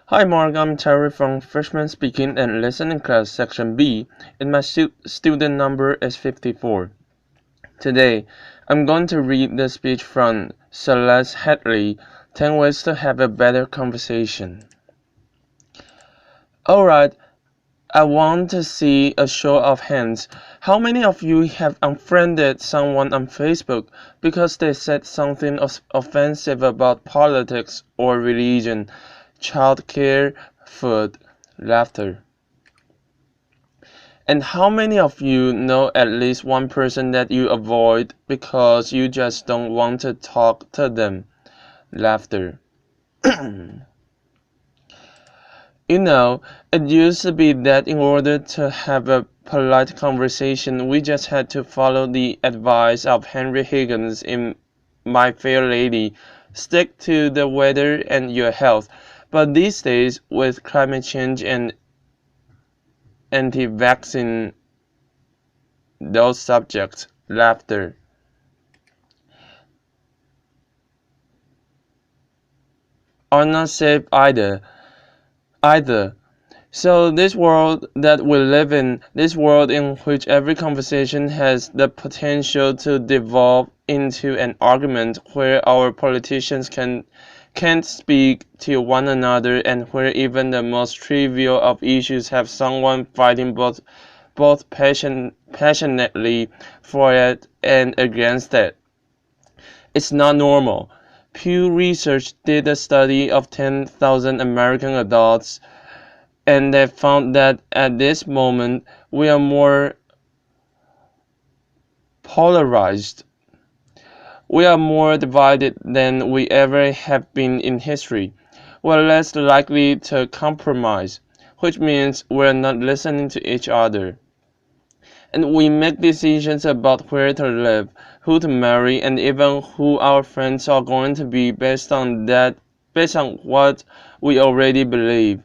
Hi Mark, I'm Terry from Freshman Speaking and Listening Class Section B, and my student number is 54. Today, I'm going to read the speech from Celeste Headlee, 10 Ways to Have a Better Conversation. Alright, I want to see a show of hands. How many of you have unfriended someone on Facebook because they said something offensive about politics or religion, childcare, food, laughter? And how many of you know at least one person that you avoid because you just don't want to talk to them? Laughter. It used to be that in order to have a polite conversation, we just had to follow the advice of Henry Higgins in My Fair Lady, stick to the weather and your health. But these days, with climate change and anti-vaccine, those subjects, laughter, are not safe either. So this world that we live in, this world in which every conversation has the potential to devolve into an argument where our politicians can't speak to one another and where even the most trivial of issues have someone fighting both passionately for it and against it. It's not normal. Pew Research did a study of 10,000 American adults, and they found that at this moment we are more polarized. We are more divided than we ever have been in history. We're less likely to compromise, which means we're not listening to each other. And we make decisions about where to live, who to marry, and even who our friends are going to be based on what we already believe.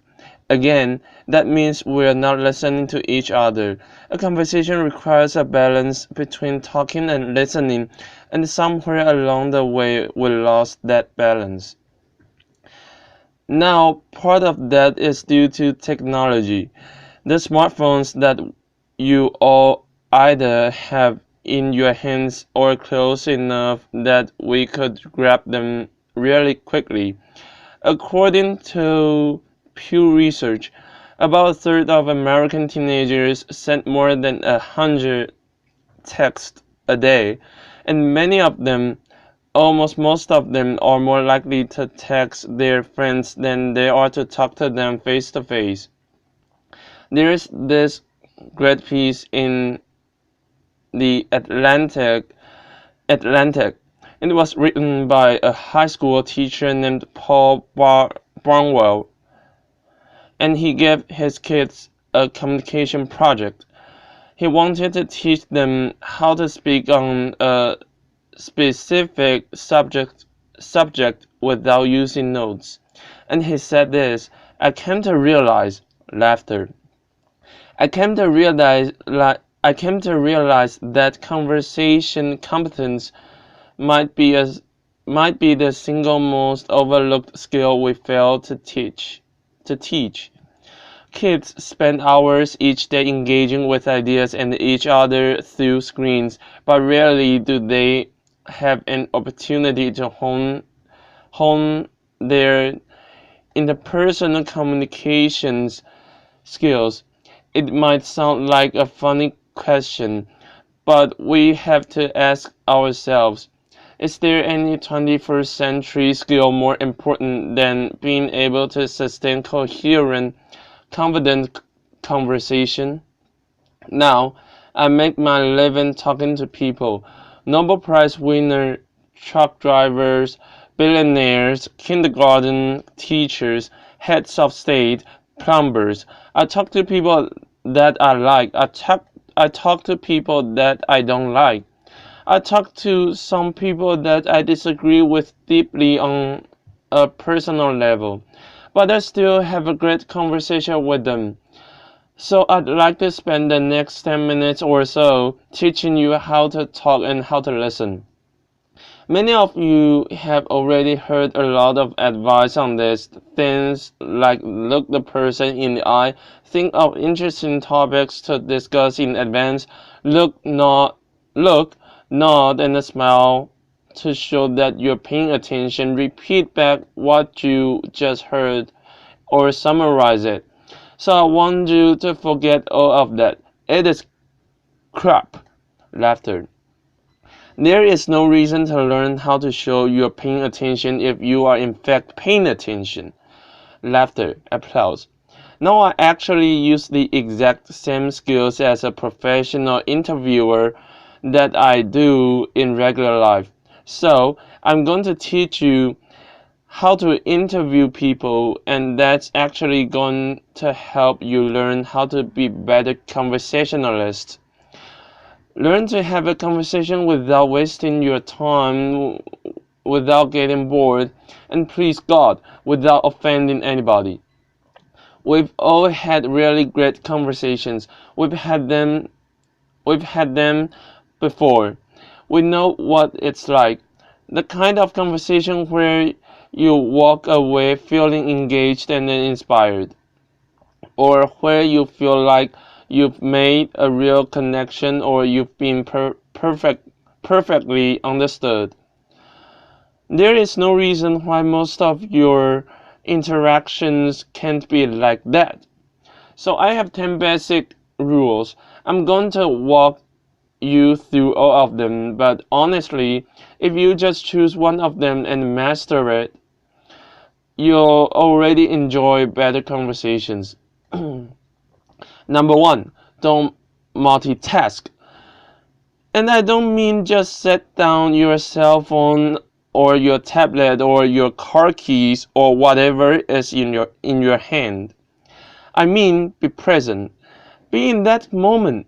Again, that means we are not listening to each other. A conversation requires a balance between talking and listening, and somewhere along the way we lost that balance. Now, part of that is due to technology. The smartphones that you all either have in your hands or close enough that we could grab them really quickly. According to Pew Research, about a third of American teenagers send more than 100 texts a day, and many of them, almost most of them, are more likely to text their friends than they are to talk to them face to face. There is this great piece in the Atlantic. It was written by a high school teacher named Paul Barnwell, and he gave his kids a communication project. He wanted to teach them how to speak on a specific subject without using notes. And he said this: I came to realize laughter. I came to realize that conversation competence might be the single most overlooked skill we fail to teach. Kids spend hours each day engaging with ideas and each other through screens, but rarely do they have an opportunity to hone their interpersonal communications skills. It might sound like a funny question, but we have to ask ourselves, is there any 21st century skill more important than being able to sustain coherent, confident conversation? Now, I make my living talking to people. Nobel Prize winner, truck drivers, billionaires, kindergarten teachers, heads of state, plumbers. I talk to people that I like. I talk to people that I don't like. I talk to some people that I disagree with deeply on a personal level, but I still have a great conversation with them. So I'd like to spend the next 10 minutes or so teaching you how to talk and how to listen. Many of you have already heard a lot of advice on this. Things like look the person in the eye, think of interesting topics to discuss in advance, look, nod, and smile to show that you're paying attention. Repeat back what you just heard or summarize it. So I want you to forget all of that. It is crap. Laughter. There is no reason to learn how to show you're paying attention if you are in fact paying attention. Laughter, applause. Now I actually use the exact same skills as a professional interviewer that I do in regular life. So I'm going to teach you how to interview people, and that's actually going to help you learn how to be better conversationalists. Learn to have a conversation without wasting your time, without getting bored, and please God, without offending anybody. We've all had really great conversations. We've had them before. We know what it's like. The kind of conversation where you walk away feeling engaged and inspired, or where you feel like you've made a real connection or you've been perfectly understood. There is no reason why most of your interactions can't be like that. So I have 10 basic rules. I'm going to walk you through all of them, but honestly, if you just choose one of them and master it, you'll already enjoy better conversations. Number one, don't multitask. And I don't mean just set down your cell phone or your tablet or your car keys or whatever is in your hand. I mean be present. Be in that moment.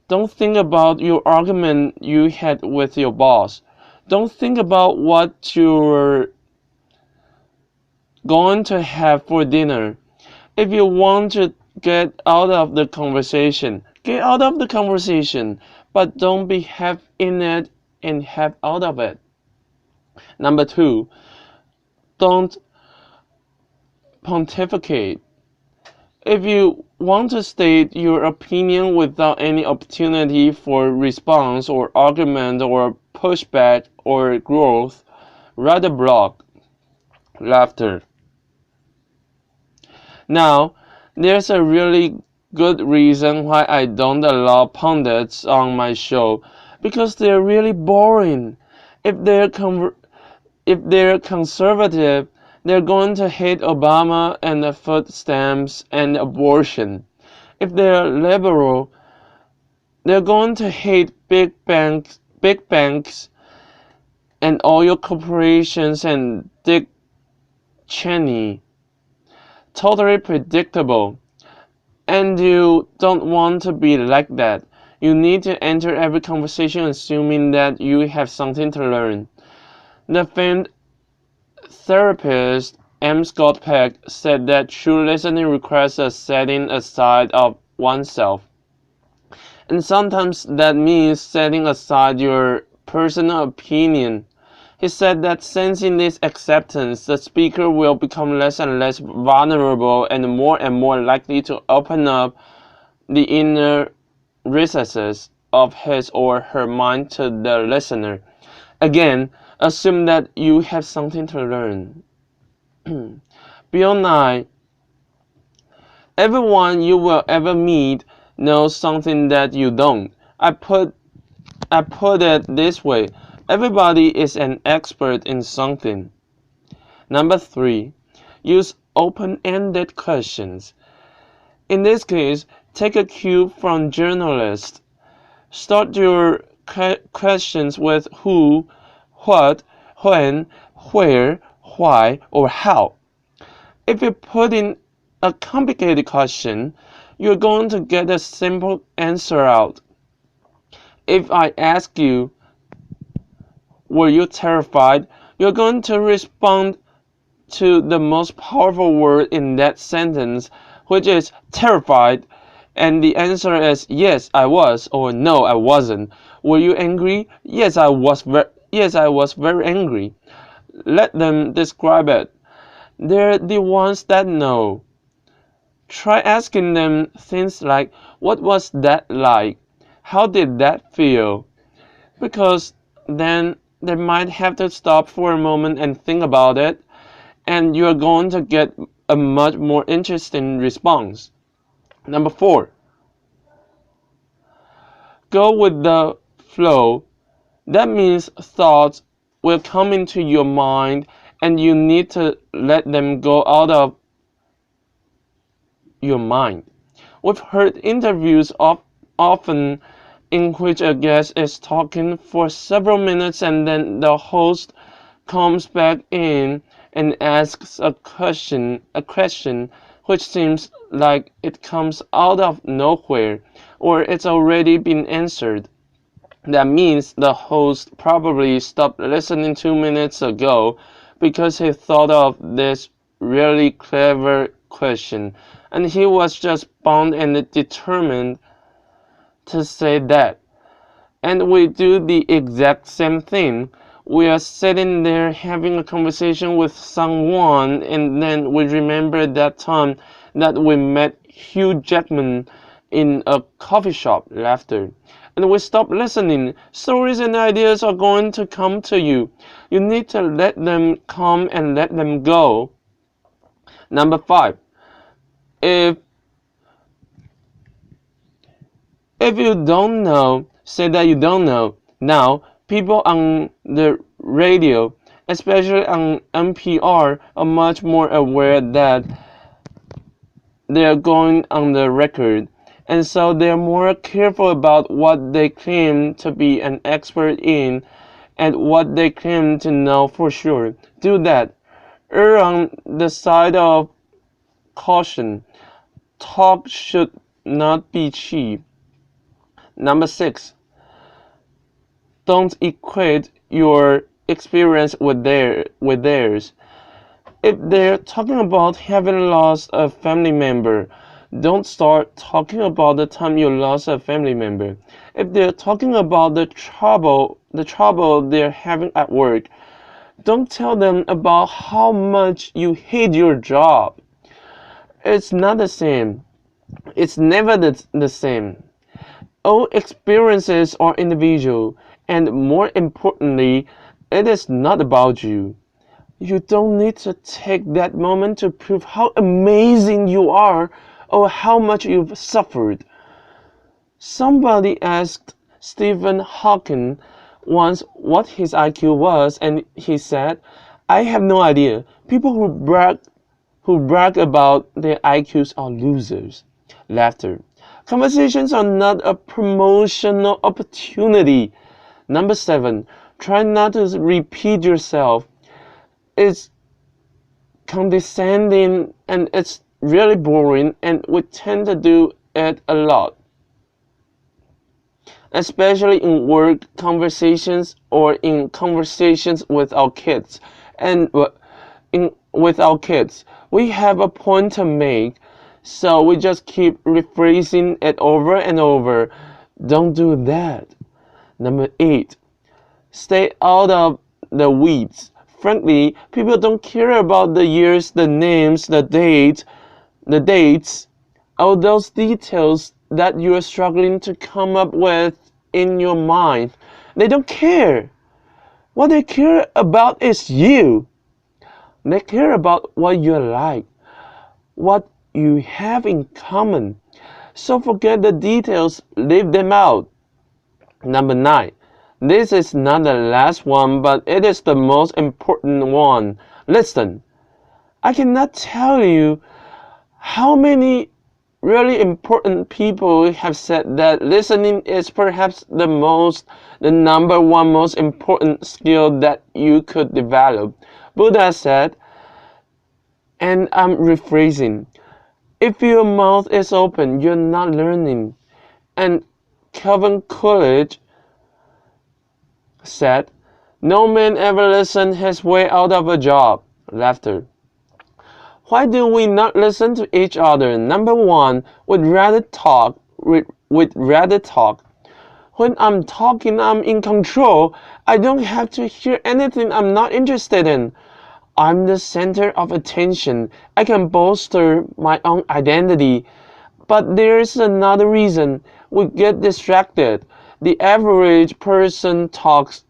Don't think about your argument you had with your boss. Don't think about what you're going to have for dinner. If you want to get out of the conversation, get out of the conversation, but don't be half in it and half out of it. Number two, don't pontificate. If you want to state your opinion without any opportunity for response or argument or pushback or growth, rather block. Laughter. Now, there's a really good reason why I don't allow pundits on my show, because they're really boring. If they're conservative, they're going to hate Obama and the food stamps and abortion. If they're liberal, they're going to hate big banks and oil corporations and Dick Cheney. Totally predictable. And you don't want to be like that. You need to enter every conversation assuming that you have something to learn. The famed therapist M. Scott Peck said that true listening requires a setting aside of oneself. And sometimes that means setting aside your personal opinion. He said that sensing this acceptance, the speaker will become less and less vulnerable and more likely to open up the inner recesses of his or her mind to the listener. Again, assume that you have something to learn. Bill Nye, everyone you will ever meet knows something that you don't. I put it this way. Everybody is an expert in something. Number three, use open-ended questions. In this case, take a cue from journalists. Start your questions with who, what, when, where, why, or how. If you put in a complicated question, you're going to get a simple answer out. If I ask you, were you terrified? You're going to respond to the most powerful word in that sentence, which is terrified, and the answer is yes, I was, or no, I wasn't. Were you angry? Yes, I was. Yes, I was very angry. Let them describe it. They're the ones that know. Try asking them things like, what was that like? How did that feel? Because then they might have to stop for a moment and think about it, and you're going to get a much more interesting response. Number 4, go with the flow. That means thoughts will come into your mind and you need to let them go out of your mind. We've heard interviews often in which a guest is talking for several minutes and then the host comes back in and asks a question which seems like it comes out of nowhere or it's already been answered. That means the host probably stopped listening 2 minutes ago because he thought of this really clever question and he was just bound and determined to say that. And we do the exact same thing. We are sitting there having a conversation with someone and then we remember that time that we met Hugh Jackman in a coffee shop. Laughter. And we stop listening. Stories and ideas are going to come to you. You need to let them come and let them go. Number 5. If you don't know, say that you don't know. Now, people on the radio, especially on NPR, are much more aware that they are going on the record. And so they are more careful about what they claim to be an expert in and what they claim to know for sure. Do that. Err on the side of caution. Talk should not be cheap. Number 6. Don't equate your experience with theirs. If they're talking about having lost a family member, don't start talking about the time you lost a family member. If they're talking about the trouble they're having at work, don't tell them about how much you hate your job. It's not the same. It's never the same. All experiences are individual, and more importantly, it is not about you. You don't need to take that moment to prove how amazing you are or how much you've suffered. Somebody asked Stephen Hawking once what his IQ was, and he said, I have no idea. People who brag about their IQs are losers. Laughter. Conversations are not a promotional opportunity. Number 7, try not to repeat yourself. It's condescending and it's really boring, and we tend to do it a lot, especially in work conversations or in conversations with our kids. And with our kids, we have a point to make, so we just keep rephrasing it over and over. Don't do that. Number 8, stay out of the weeds. Frankly, people don't care about the years, the names, the dates, all those details that you are struggling to come up with in your mind. They don't care. What they care about is you. They care about what you're like, what you have in common. So forget the details, leave them out. Number 9. This is not the last one, but it is the most important one. Listen. I cannot tell you how many really important people have said that listening is perhaps the number one most important skill that you could develop. Buddha said, and I'm rephrasing, if your mouth is open, you're not learning. And Calvin Coolidge said, no man ever listened his way out of a job. Laughter. Why do we not listen to each other? Number 1, we'd rather talk. When I'm talking, I'm in control. I don't have to hear anything I'm not interested in. I'm the center of attention. I can bolster my own identity. But there's another reason. We get distracted. The average person talks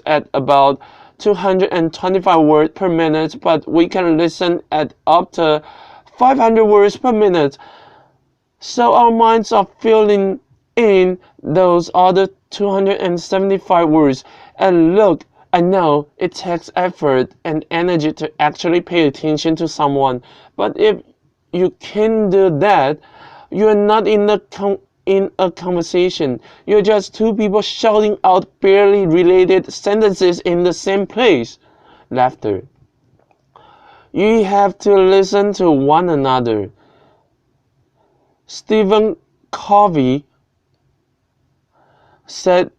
at about 225 words per minute, but we can listen at up to 500 words per minute. So our minds are filling in those other 275 words. And look, I know it takes effort and energy to actually pay attention to someone, but if you can do that, you are not in a conversation. You're just two people shouting out barely related sentences in the same place. Laughter. You have to listen to one another. Stephen Covey said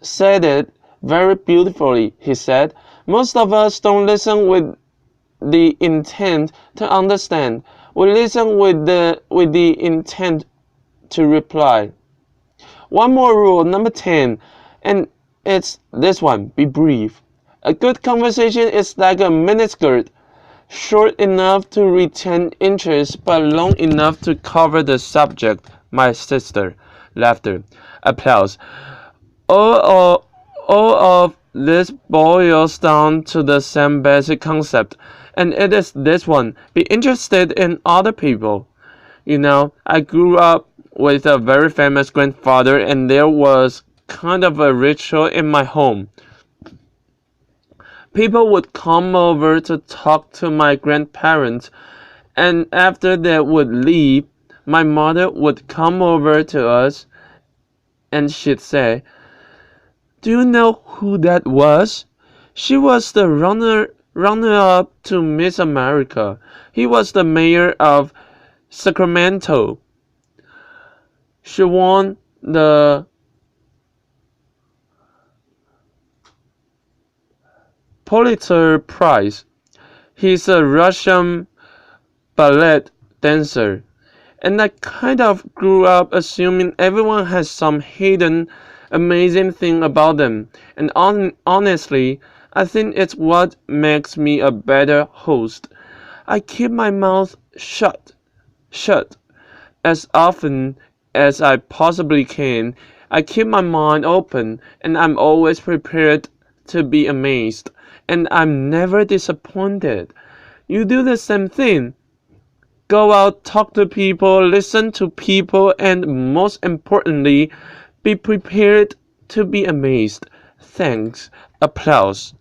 it very beautifully. He said, most of us don't listen with the intent to understand. We listen with the intent to reply. One more rule, number 10, and it's this one, be brief. A good conversation is like a miniskirt, short enough to retain interest but long enough to cover the subject. My sister. Laughter. Applause. All of this boils down to the same basic concept, and it is this one: be interested in other people. You know, I grew up with a very famous grandfather, and there was kind of a ritual in my home. People would come over to talk to my grandparents, and after they would leave, my mother would come over to us and she'd say, do you know who that was? She was the runner-up to Miss America. He was the mayor of Sacramento. She won the Pulitzer Prize. He's a Russian ballet dancer. And I kind of grew up assuming everyone has some hidden, amazing thing about them. And honestly, I think it's what makes me a better host. I keep my mouth shut as often as I possibly can. I keep my mind open, and I'm always prepared to be amazed. And I'm never disappointed. You do the same thing. Go out, talk to people, listen to people, and most importantly, be prepared to be amazed. Thanks. Applause.